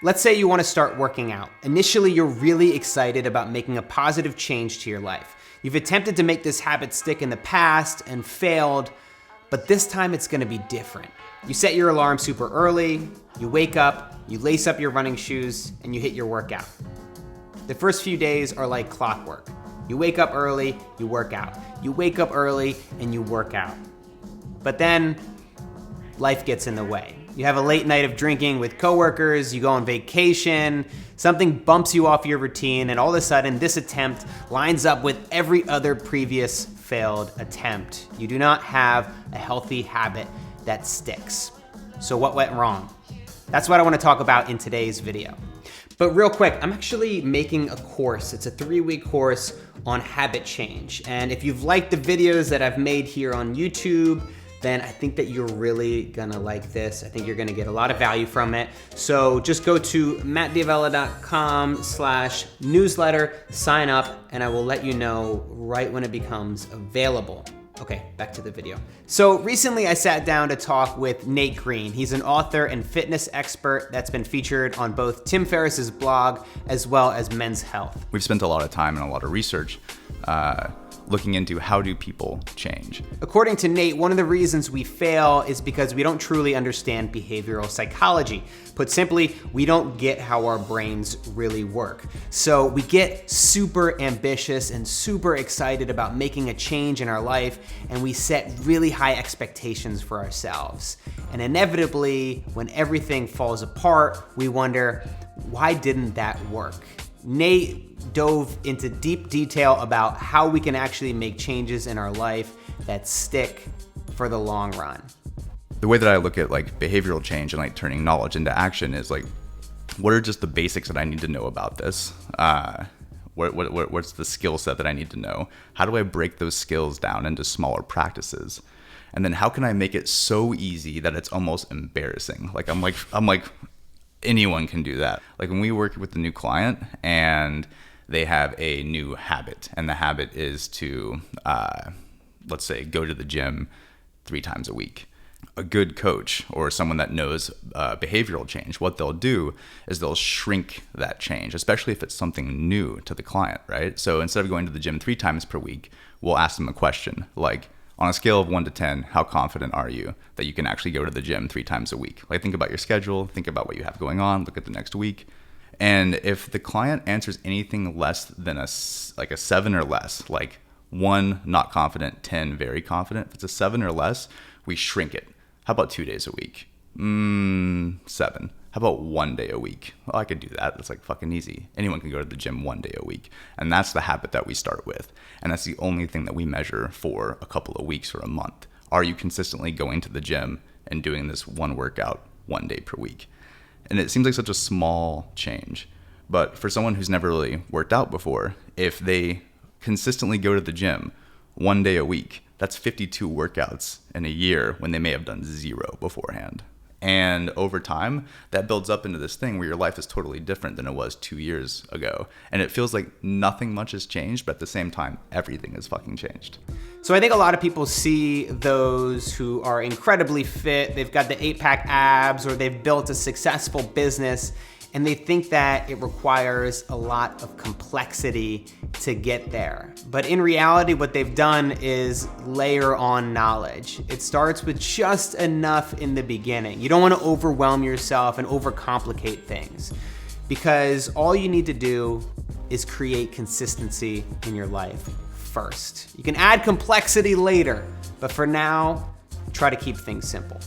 Let's say you want to start working out. Initially, you're really excited about making a positive change to your life. You've attempted to make this habit stick in the past and failed, but this time it's going to be different. You set your alarm super early, you wake up, you lace up your running shoes, and you hit your workout. The first few days are like clockwork. You wake up early, you work out. You wake up early, and you work out. But then, life gets in the way. You have a late night of drinking with coworkers, you go on vacation, something bumps you off your routine, and all of a sudden this attempt lines up with every other previous failed attempt. You do not have a healthy habit that sticks. So what went wrong? That's what I want to talk about in today's video. But real quick, I'm actually making a course. It's a 3-week course on habit change. And if you've liked the videos that I've made here on YouTube, then I think that you're really gonna like this. I think you're gonna get a lot of value from it. So just go to mattdiavella.com/newsletter, sign up, and I will let you know right when it becomes available. Okay, back to the video. So recently I sat down to talk with Nate Green. He's an author and fitness expert that's been featured on both Tim Ferriss's blog as well as Men's Health. We've spent a lot of time and a lot of research looking into how do people change. According to Nate, one of the reasons we fail is because we don't truly understand behavioral psychology. Put simply, we don't get how our brains really work. So we get super ambitious and super excited about making a change in our life, and we set really high expectations for ourselves. And inevitably, when everything falls apart, we wonder, why didn't that work? Nate dove into deep detail about how we can actually make changes in our life that stick for the long run. The way that I look at like behavioral change and like turning knowledge into action is like, what are just the basics that I need to know about this? What's the skill set that I need to know? How do I break those skills down into smaller practices? And then how can I make it so easy that it's almost embarrassing? Like I'm like anyone can do that. Like when we work with a new client and they have a new habit, and the habit is to, let's say, go to the gym 3 times a week. A good coach or someone that knows behavioral change, what they'll do is they'll shrink that change, especially if it's something new to the client, right? So instead of going to the gym 3 times per week, we'll ask them a question like, on a scale of 1 to 10, how confident are you that you can actually go to the gym 3 times a week? Like think about your schedule, think about what you have going on, look at the next week. And if the client answers anything less than a 7 or less, like 1, not confident, 10, very confident, if it's a 7 or less, we shrink it. How about 2 days a week? 7. How about 1 day a week? Well, I could do that. That's like fucking easy. Anyone can go to the gym 1 day a week. And that's the habit that we start with. And that's the only thing that we measure for a couple of weeks or a month. Are you consistently going to the gym and doing this one workout 1 day per week? And it seems like such a small change. But for someone who's never really worked out before, if they consistently go to the gym 1 day a week, that's 52 workouts in a year when they may have done 0 beforehand. And over time, that builds up into this thing where your life is totally different than it was 2 years ago. And it feels like nothing much has changed, but at the same time, everything has fucking changed. So I think a lot of people see those who are incredibly fit, they've got the 8-pack abs, or they've built a successful business, and they think that it requires a lot of complexity to get there. But in reality, what they've done is layer on knowledge. It starts with just enough in the beginning. You don't want to overwhelm yourself and overcomplicate things, because all you need to do is create consistency in your life first. You can add complexity later, but for now, try to keep things simple.